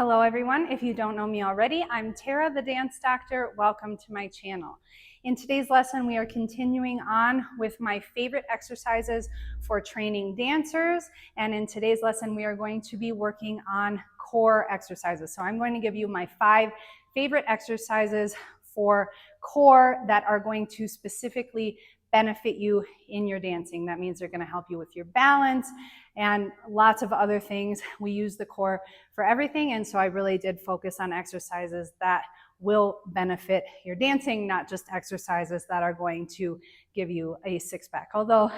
Hello everyone, if you don't know me already, I'm Tara the Dance Doctor. Welcome to my channel. In today's lesson, we are continuing on with my favorite exercises for training dancers. And in today's lesson, we are going to be working on core exercises. So I'm going to give you my 5 favorite exercises for core that are going to specifically benefit you in your dancing. That means they're going to help you with your balance and lots of other things. We use the core for everything, and so I really did focus on exercises that will benefit your dancing, not just exercises that are going to give you a six-pack, although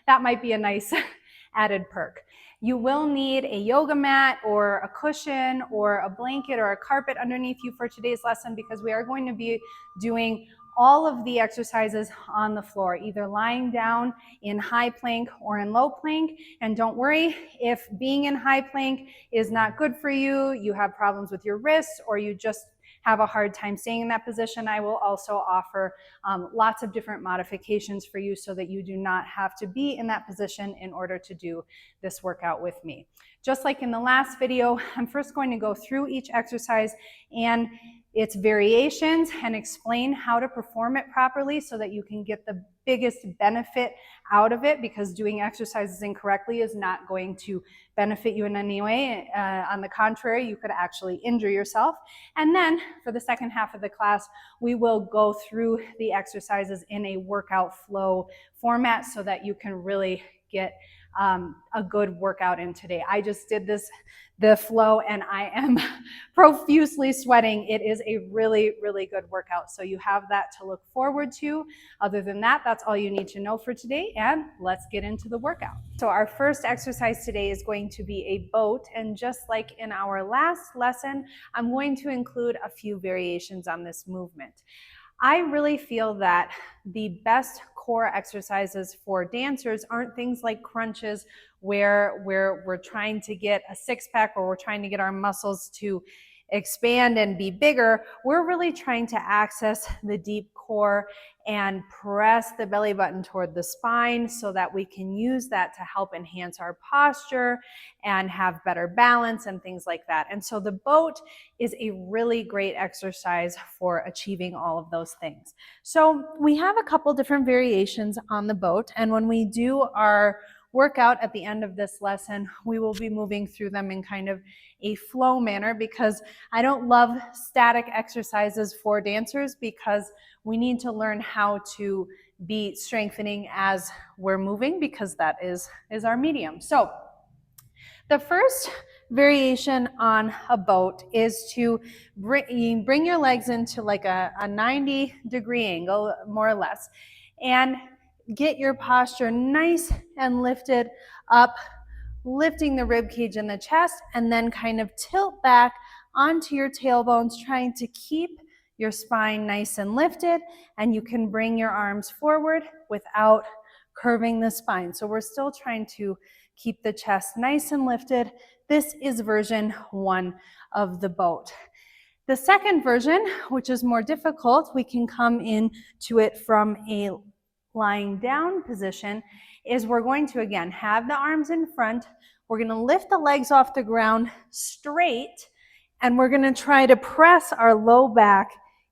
that might be a nice added perk. You will need a yoga mat or a cushion or a blanket or a carpet underneath you for today's lesson, because we are going to be doing all of the exercises on the floor, either lying down in high plank or in low plank. And don't worry if being in high plank is not good for you, you have problems with your wrists, or you just have a hard time staying in that position. I will also offer lots of different modifications for you so that you do not have to be in that position in order to do this workout with me. Just like in the last video, I'm first going to go through each exercise and its variations and explain how to perform it properly so that you can get the biggest benefit out of it, because doing exercises incorrectly is not going to benefit you in any way. On the contrary, you could actually injure yourself. And then for the second half of the class, we will go through the exercises in a workout flow format so that you can really get a good workout in today. I just did the flow, and I am profusely sweating. It is a really, really good workout. So you have that to look forward to. Other than that, that's all you need to know for today. And let's get into the workout. So our first exercise today is going to be a boat. And just like in our last lesson, I'm going to include a few variations on this movement. I really feel that the best core exercises for dancers aren't things like crunches where we're trying to get a six-pack or we're trying to get our muscles to expand and be bigger. We're really trying to access the deep core and press the belly button toward the spine so that we can use that to help enhance our posture and have better balance and things like that. And so the boat is a really great exercise for achieving all of those things. So we have a couple different variations on the boat, and when we do our workout at the end of this lesson, we will be moving through them in kind of a flow manner, because I don't love static exercises for dancers, because we need to learn how to be strengthening as we're moving, because that is our medium. So the first variation on a boat is to bring your legs into like a 90-degree angle, more or less, and get your posture nice and lifted up, lifting the rib cage and the chest, and then kind of tilt back onto your tailbones, trying to keep your spine nice and lifted, and you can bring your arms forward without curving the spine. So we're still trying to keep the chest nice and lifted. This is version 1 of the boat. The second version, which is more difficult, we can come into it from a lying down position, is we're going to, again, have the arms in front. We're going to lift the legs off the ground straight, and we're going to try to press our low back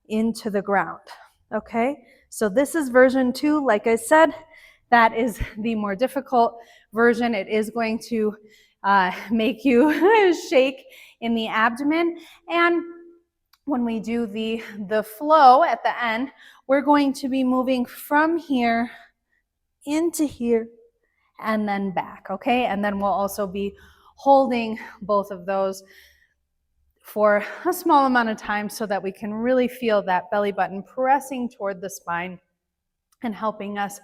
into the ground. Okay? So this is version 2. Like I said, that is the more difficult version. It is going to make you shake in the abdomen. And when we do the flow at the end, we're going to be moving from here into here and then back, okay? And then we'll also be holding both of those for a small amount of time so that we can really feel that belly button pressing toward the spine and helping us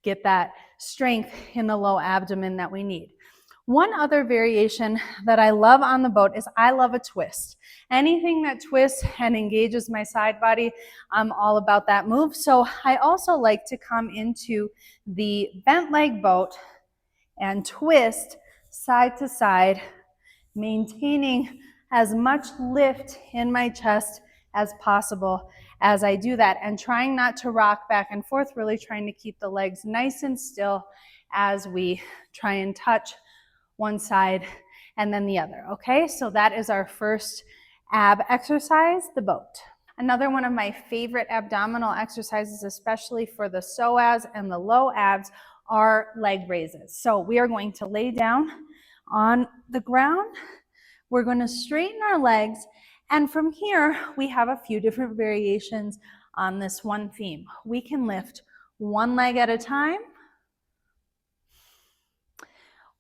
get that strength in the low abdomen that we need. One other variation that I love on the boat is I love a twist. Anything that twists and engages my side body, I'm all about that move. So I also like to come into the bent leg boat and twist side to side, maintaining as much lift in my chest as possible as I do that, and trying not to rock back and forth, really trying to keep the legs nice and still as we try and touch one side and then the other, okay? So that is our first ab exercise, the boat. Another one of my favorite abdominal exercises, especially for the psoas and the low abs, are leg raises. So we are going to lay down on the ground. We're going to straighten our legs. And from here, we have a few different variations on this one theme. We can lift one leg at a time.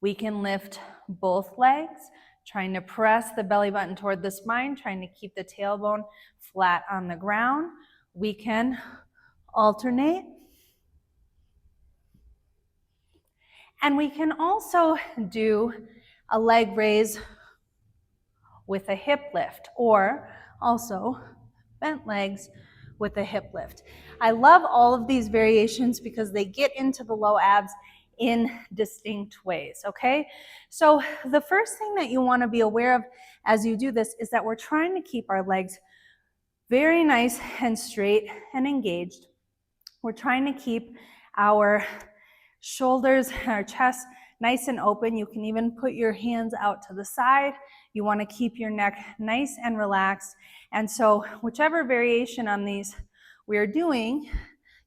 We can lift both legs, trying to press the belly button toward the spine, trying to keep the tailbone flat on the ground. We can alternate. And we can also do a leg raise with a hip lift, or also bent legs with a hip lift. I love all of these variations because they get into the low abs in distinct ways, okay? So the first thing that you want to be aware of as you do this is that we're trying to keep our legs very nice and straight and engaged. We're trying to keep our shoulders and our chest nice and open. You can even put your hands out to the side. You want to keep your neck nice and relaxed. And so whichever variation on these we are doing,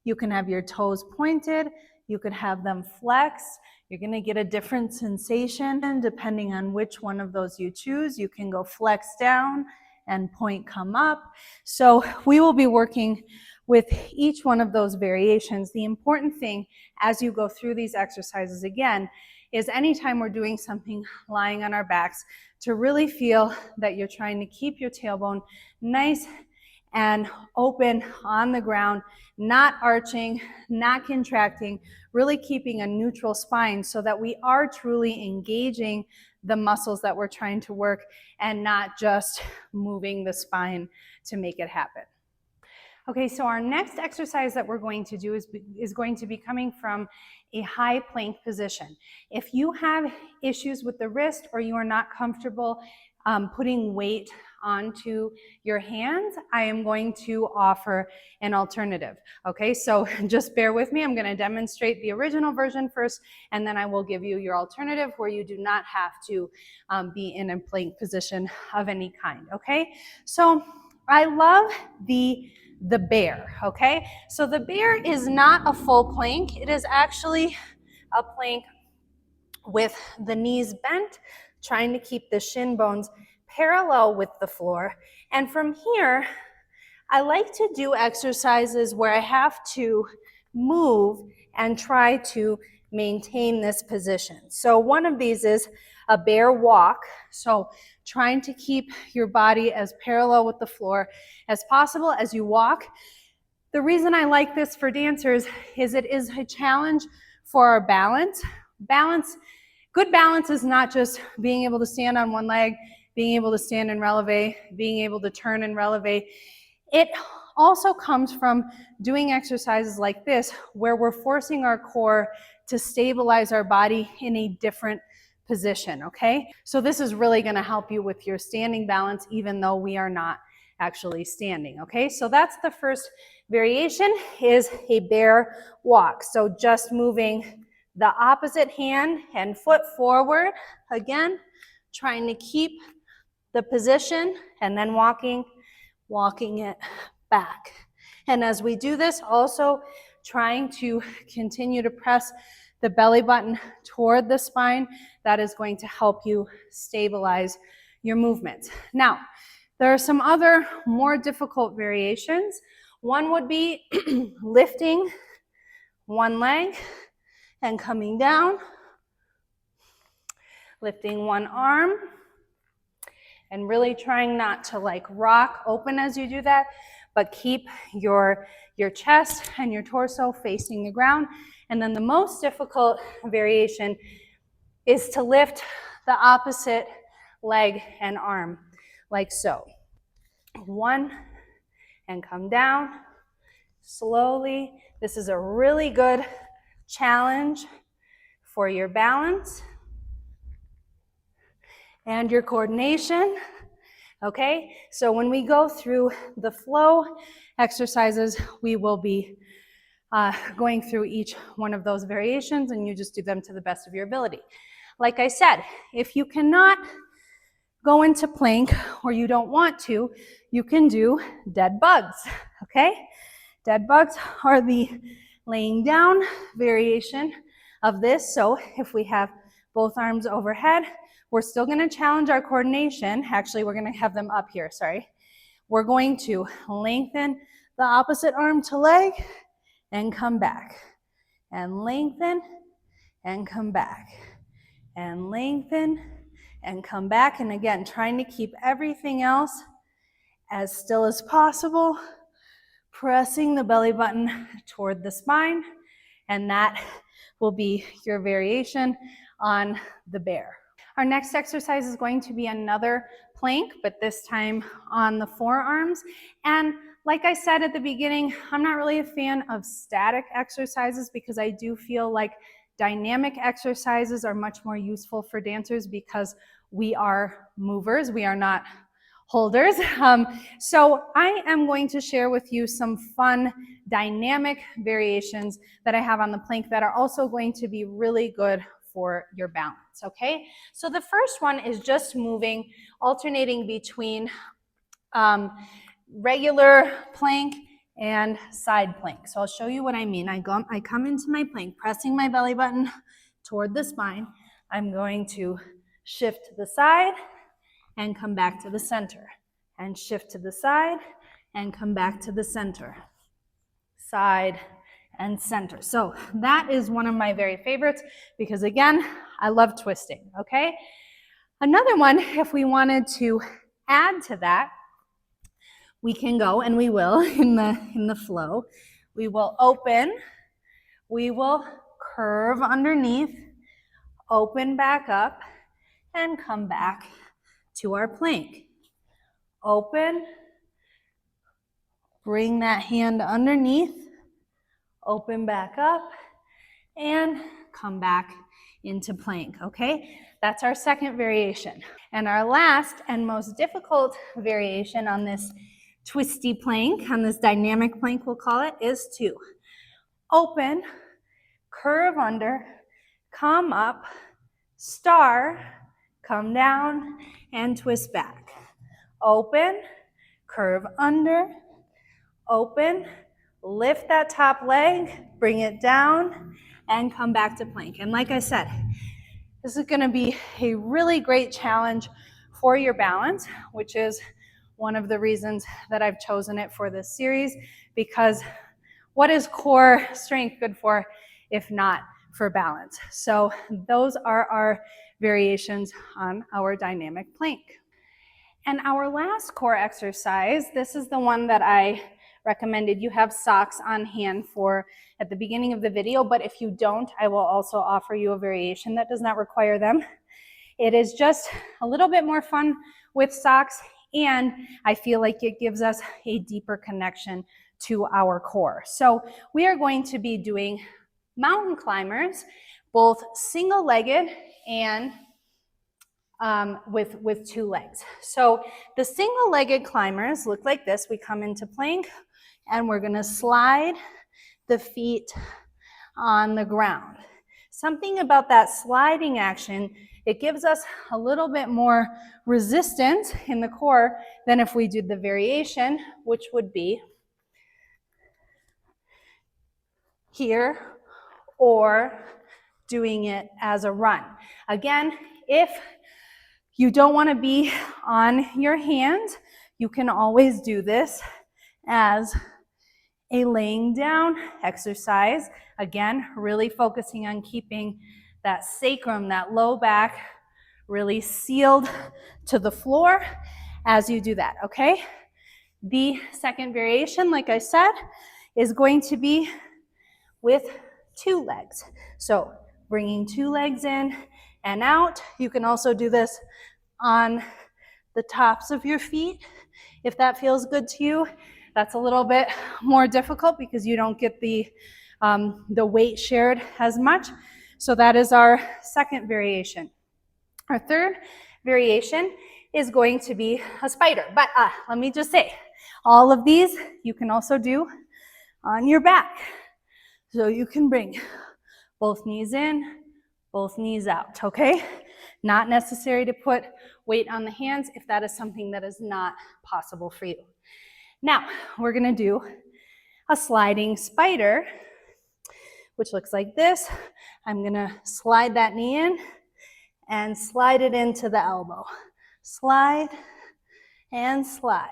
you can have your toes pointed, you could have them flexed. You're going to get a different sensation, and depending on which one of those you choose, you can go flex down and point come up. So we will be working with each one of those variations. The important thing as you go through these exercises again is anytime we're doing something lying on our backs, to really feel that you're trying to keep your tailbone nice and open on the ground, not arching, not contracting, really keeping a neutral spine so that we are truly engaging the muscles that we're trying to work and not just moving the spine to make it happen. Okay, so our next exercise that we're going to do is going to be coming from a high plank position. If you have issues with the wrist or you are not comfortable putting weight onto your hands, I am going to offer an alternative. Okay, so just bear with me. I'm going to demonstrate the original version first, and then I will give you your alternative where you do not have to be in a plank position of any kind. Okay, so I love the bear. Okay, so the bear is not a full plank. It is actually a plank with the knees bent, trying to keep the shin bones parallel with the floor. And from here, I like to do exercises where I have to move and try to maintain this position. So one of these is a bear walk. So trying to keep your body as parallel with the floor as possible as you walk. The reason I like this for dancers is it is a challenge for our balance. Good balance is not just being able to stand on one leg, being able to stand and releve, being able to turn and releve. It also comes from doing exercises like this where we're forcing our core to stabilize our body in a different position, okay? So this is really going to help you with your standing balance even though we are not actually standing, okay? So that's the first variation, is a bear walk. So just moving the opposite hand and foot forward, again, trying to keep the position and then walking it back. And as we do this, also trying to continue to press the belly button toward the spine. That is going to help you stabilize your movements. Now, there are some other more difficult variations. One would be lifting one leg and coming down, lifting one arm, and really trying not to like rock open as you do that, but keep your chest and your torso facing the ground. And then the most difficult variation is to lift the opposite leg and arm, like so. One, and come down slowly. This is a really good challenge for your balance and your coordination. Okay, so when we go through the flow exercises, we will be going through each one of those variations, and you just do them to the best of your ability. Like I said, if you cannot go into plank or you don't want to, you can do dead bugs, okay? Dead bugs are the laying down variation of this. So if we have both arms overhead, we're still gonna challenge our coordination. Actually, we're gonna have them up here, sorry. We're going to lengthen the opposite arm to leg and come back. And lengthen and come back. And lengthen and come back. And again, trying to keep everything else as still as possible. Pressing the belly button toward the spine. And that will be your variation on the bear. Our next exercise is going to be another plank, but this time on the forearms. And like I said at the beginning, I'm not really a fan of static exercises because I do feel like dynamic exercises are much more useful for dancers because we are movers, we are not holders. So I am going to share with you some fun dynamic variations that I have on the plank that are also going to be really good for your balance, okay? So the first one is just moving, alternating between regular plank and side plank. So I'll show you what I mean. I come into my plank, pressing my belly button toward the spine. I'm going to shift to the side and come back to the center. And shift to the side and come back to the center. Side and center. So that is one of my very favorites because again, I love twisting, okay? Another one, if we wanted to add to that, we can go, and we will in the flow. We will open, we will curve underneath, open back up, and come back to our plank. Open, bring that hand underneath, open back up, and come back into plank, okay? That's our second variation. And our last and most difficult variation on this twisty plank, on this dynamic plank we'll call it, is to open, curve under, come up, star, come down, and twist back. Open, curve under, open, lift that top leg, bring it down, and come back to plank. And like I said, this is gonna be a really great challenge for your balance, which is one of the reasons that I've chosen it for this series, because what is core strength good for if not for balance? So those are our variations on our dynamic plank. And our last core exercise, this is the one that I recommended you have socks on hand for at the beginning of the video, but if you don't, I will also offer you a variation that does not require them. It is just a little bit more fun with socks, and I feel like it gives us a deeper connection to our core. So we are going to be doing mountain climbers, both single-legged and with two legs. So the single-legged climbers look like this. We come into plank and we're gonna slide the feet on the ground. Something about that sliding action, it gives us a little bit more resistance in the core than if we did the variation, which would be here or doing it as a run. Again, if you don't want to be on your hands, you can always do this as a laying down exercise. Again, really focusing on keeping that sacrum, that low back, really sealed to the floor as you do that, okay? The second variation, like I said, is going to be with two legs. So bringing two legs in and out. You can also do this on the tops of your feet if that feels good to you. That's a little bit more difficult because you don't get the weight shared as much. So that is our second variation. Our third variation is going to be a spider. But let me just say, all of these you can also do on your back. So you can bring both knees in, both knees out, okay? Not necessary to put weight on the hands if that is something that is not possible for you. Now, we're gonna do a sliding spider, which looks like this. I'm gonna slide that knee in and slide it into the elbow. Slide and slide.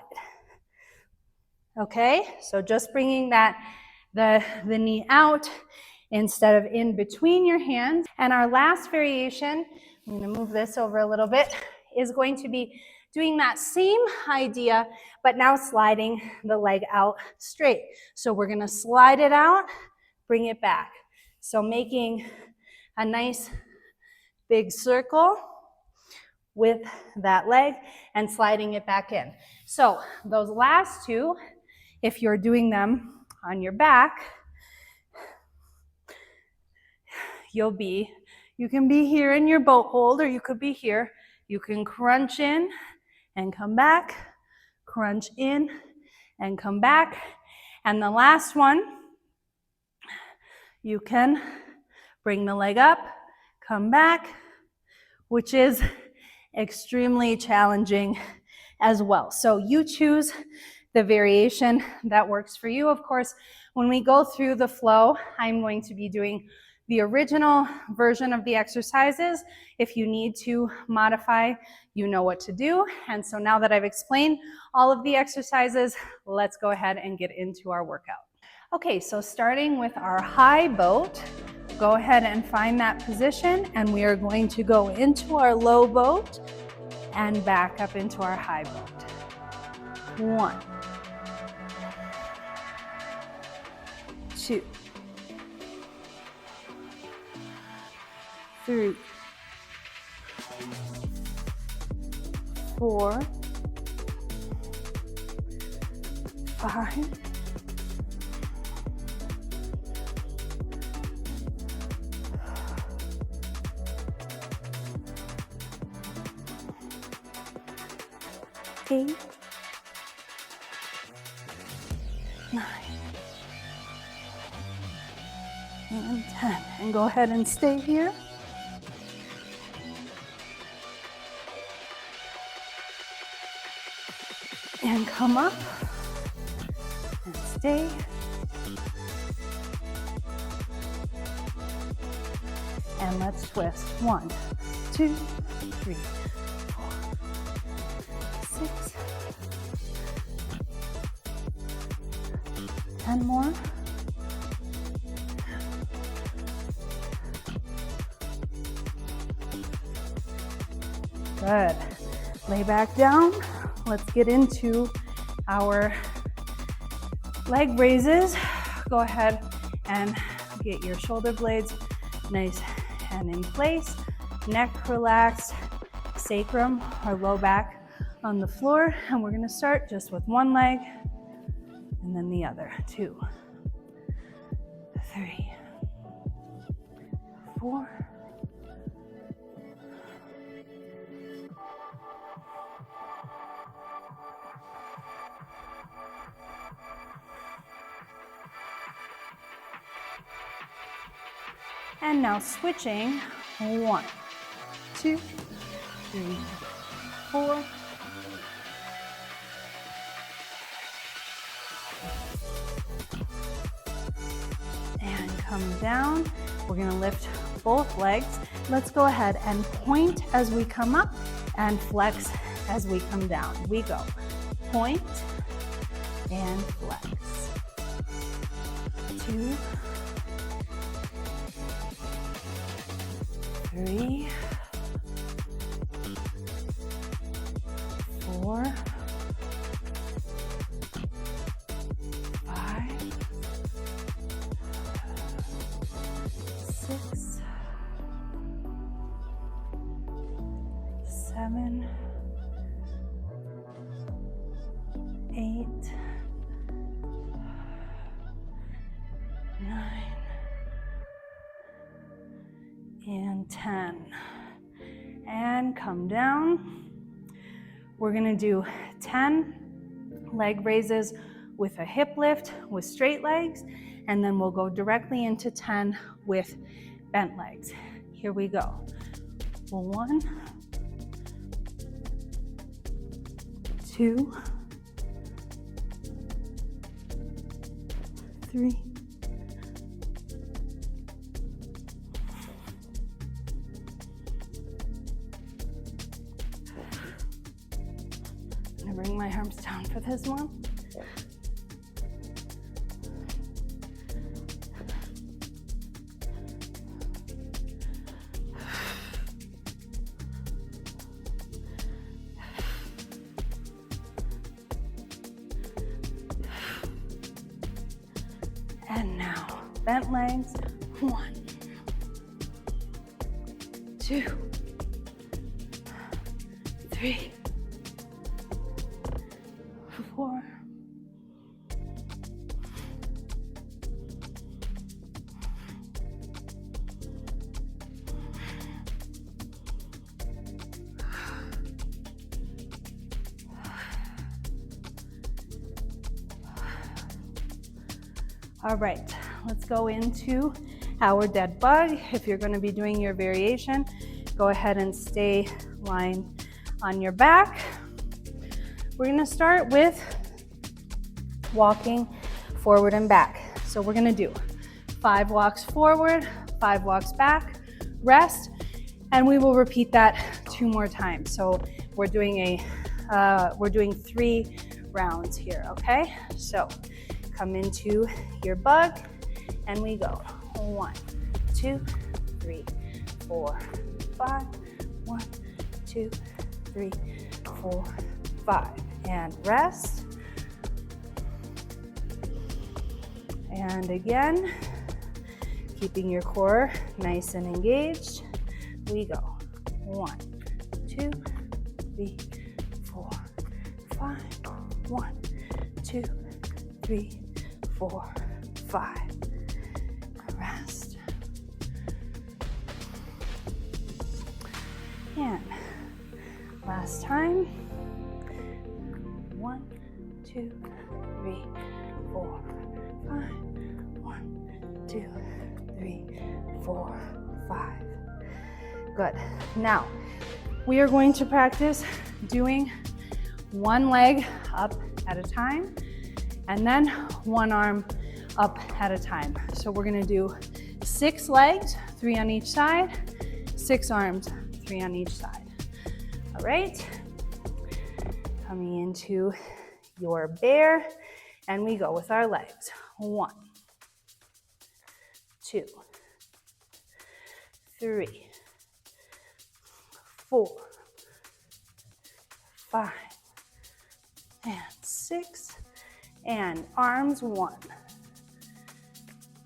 Okay, so just bringing the knee out instead of in between your hands. And our last variation, I'm gonna move this over a little bit, is going to be doing that same idea, but now sliding the leg out straight. So we're gonna slide it out, bring it back. So making a nice big circle with that leg and sliding it back in. So those last two, if you're doing them on your back, you can be here in your boat hold, or you could be here. You can crunch in and come back, crunch in and come back. And the last one, you can bring the leg up, come back, which is extremely challenging as well. So you choose the variation that works for you. Of course, when we go through the flow, I'm going to be doing the original version of the exercises. If you need to modify, you know what to do. And so now that I've explained all of the exercises, let's go ahead and get into our workout. Okay, so starting with our high boat, go ahead and find that position, and we are going to go into our low boat and back up into our high boat. 1, 2, 3, 4, 5, 8, 9, and 10. And go ahead and stay here. And come up and stay. And let's twist. 1, 2, 3, 4, 6, 10 more. Good. Lay back down. Let's get into our leg raises. Go ahead and get your shoulder blades nice and in place. Neck relaxed, sacrum or low back on the floor. And we're gonna start just with one leg and then the other. 2, 3, 4, 5. And now switching. 1, 2, 3, 4. And come down. We're gonna lift both legs. Let's go ahead and point as we come up and flex as we come down. We go point and flex. 2, 3, 4, 5, 6, 7, 8, 9, and 10. And come down. We're gonna do 10 leg raises with a hip lift with straight legs, and then we'll go directly into 10 with bent legs. Here we go. 1, 2, 3, 4. I'm gonna bring my arms down for this one. And now, bent legs. 1, 2, 3, 4. All right, let's go into our dead bug. If you're going to be doing your variation, go ahead and stay lying on your back. We're going to start with walking forward and back. So we're going to do 5 walks forward, 5 walks back, rest, and we will repeat that 2 more times. So we're doing 3 rounds here, okay? So come into your bug, and we go 1, 2, 3, 4, 5. 1, 2, 3, 4, 5. And rest. And again, keeping your core nice and engaged. We go 1, 2, 3, 4, 5. 1, 2, 3, 4, 5. Rest. And last time. 1, 2, 3, 4, 5. 1, 2, 3, 4, 5. Good. Now, we are going to practice doing one leg up at a time, and then one arm up at a time. So we're gonna do 6 legs, 3 on each side, 6 arms, 3 on each side. All right, coming into your bear, and we go with our legs. 1, 2, 3, 4, 5, and 6. And arms. 1,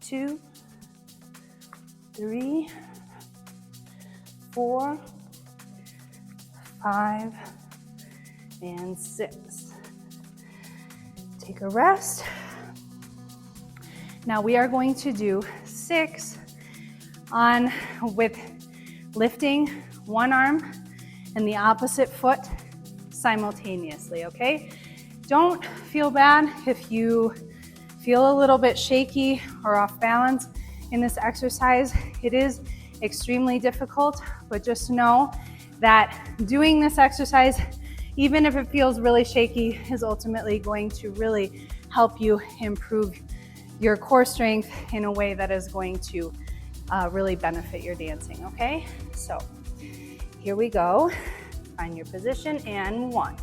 2, 3, 4, 5, and 6. Take a rest. Now we are going to do 6 with lifting one arm and the opposite foot simultaneously, okay? Don't feel bad if you feel a little bit shaky or off balance in this exercise. It is extremely difficult, but just know that doing this exercise, even if it feels really shaky, is ultimately going to really help you improve your core strength in a way that is going to really benefit your dancing, okay? So here we go. Find your position, and 1,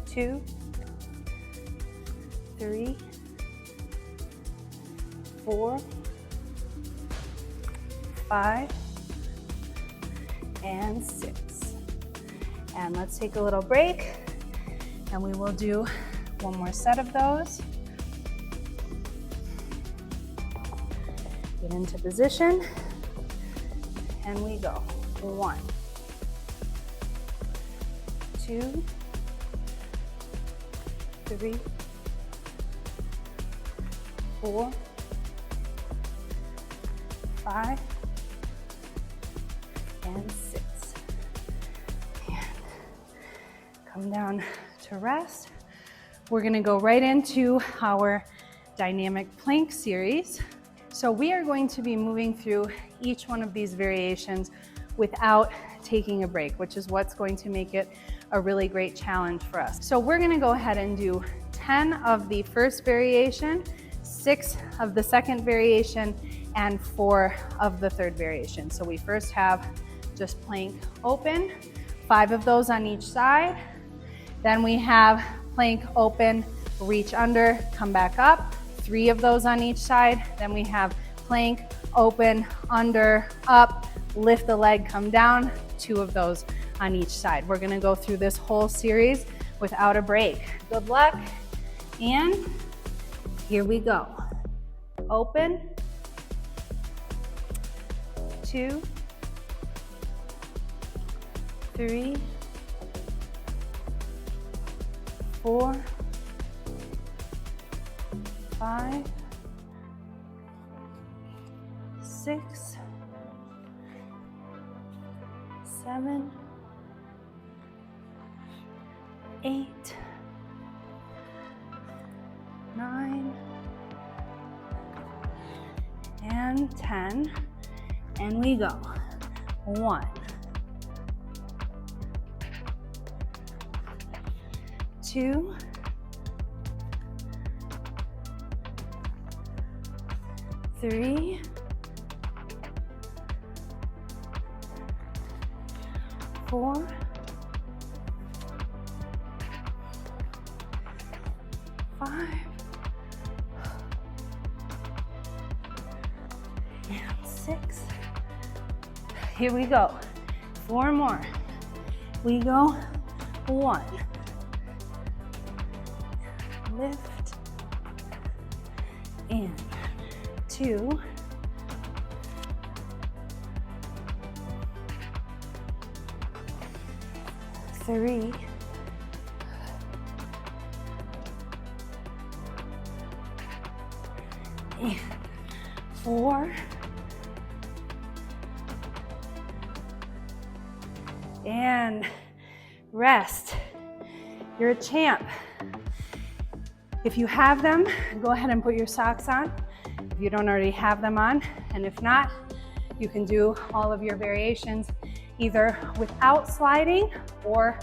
2, 3, 4, 5, and 6. And let's take a little break, and we will do one more set of those. Get into position, and we go 1, 2, 3, 4, 5, and 6. And come down to rest. We're gonna go right into our dynamic plank series. So we are going to be moving through each one of these variations without taking a break, which is what's going to make it a really great challenge for us. So we're gonna go ahead and do 10 of the first variation, 6 of the second variation, and 4 of the third variation. So we first have just plank open, 5 of those on each side. Then we have plank open, reach under, come back up, 3 of those on each side. Then we have plank open, under, up, lift the leg, come down, 2 of those on each side. We're gonna go through this whole series without a break. Good luck, and here we go. Open, 2, 3, 4, 5, 6, 7, 8, 9, and 10, and we go. 1, 2, 3, 4, 5, and 6. Here we go. 4 more. We go. 1. Lift. And 2. 3. 4. And rest. You're a champ. If you have them, go ahead and put your socks on if you don't already have them on. And if not, you can do all of your variations either without sliding or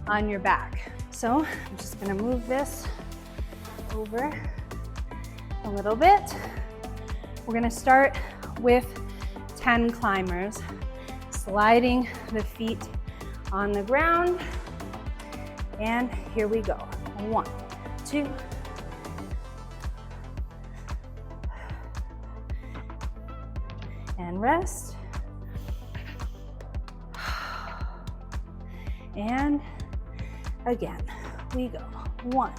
on your back. So I'm just gonna move this over a little bit. We're gonna start with 10 climbers, sliding the feet on the ground. And here we go. 1, 2, and rest. And again, we go. 1,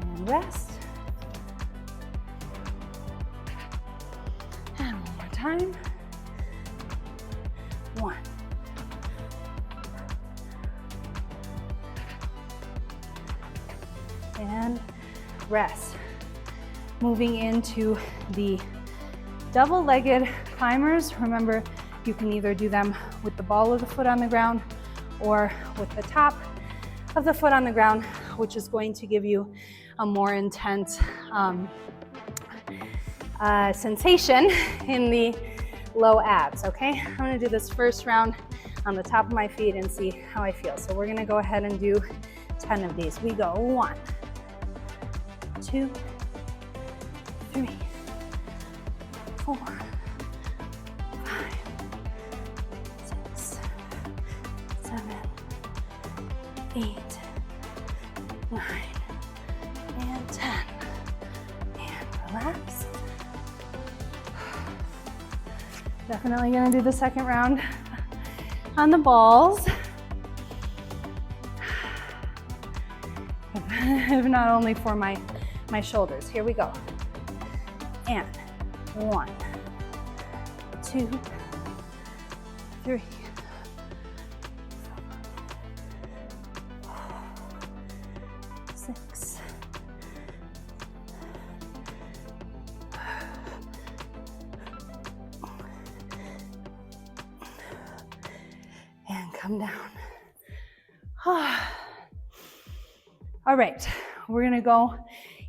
and rest. And one more time. 1. And rest. Moving into the double-legged climbers. Remember, you can either do them with the ball of the foot on the ground or with the top of the foot on the ground, which is going to give you a more intense sensation in the low abs, okay? I'm gonna do this first round on the top of my feet and see how I feel. So we're gonna go ahead and do 10 of these. We go. 1, 2, 3, 4, 5, 6, 7, 8, 9, and 10. And relax. Definitely gonna do the second round on the balls. If not only for my shoulders. Here we go. And 1, 2, 3, 6, 7, and come down. All right, we're gonna go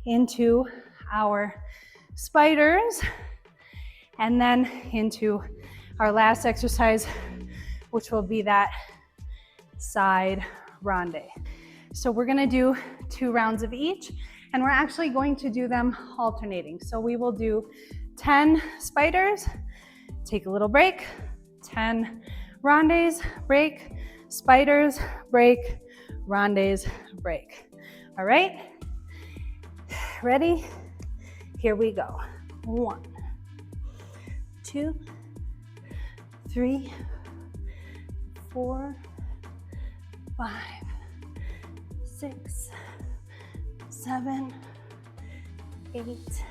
into our spiders. and then into our last exercise, which will be that side ronde. So we're gonna do 2 rounds of each, and we're actually going to do them alternating. So we will do 10 spiders, take a little break, 10 rondes, break, spiders, break, rondes, break. All right, ready? Here we go. 1, 2, 3, 4, 5, 6, 7, 8,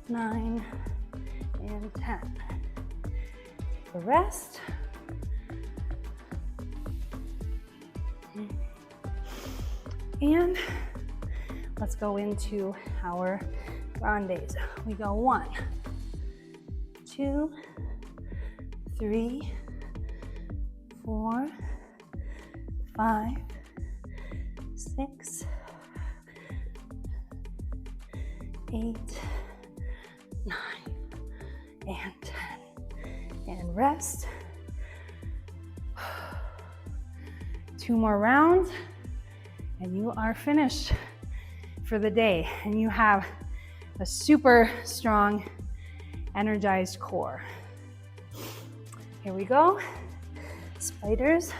9, and 10. The rest. And let's go into our rondes. We go 1, 2, 3, 4, 5, 6, 8, 9, and 10. And rest. 2 more rounds, and you are finished for the day. And you have a super strong, energized core. Here we go. Spiders.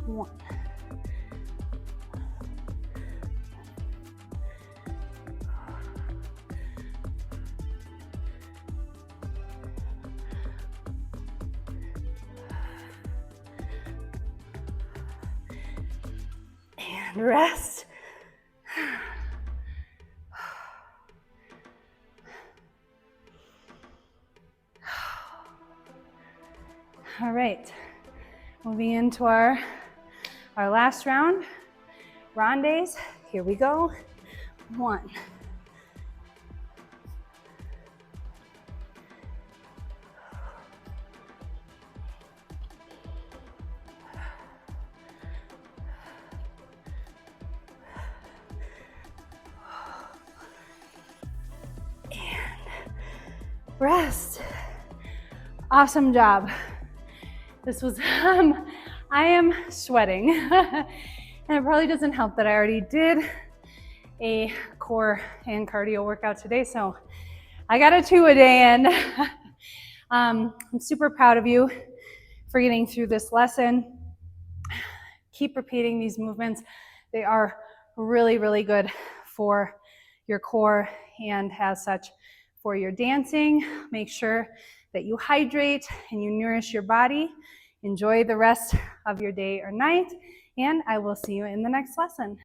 1. And rest. All right, moving into our last round, rondes. Here we go. 1, 2, rest. Awesome job. This was, I am sweating. And it probably doesn't help that I already did a core and cardio workout today. So I got a 2 a day in. I'm super proud of you for getting through this lesson. Keep repeating these movements. They are really, really good for your core and as such for your dancing. Make sure that you hydrate and you nourish your body. Enjoy the rest of your day or night, and I will see you in the next lesson.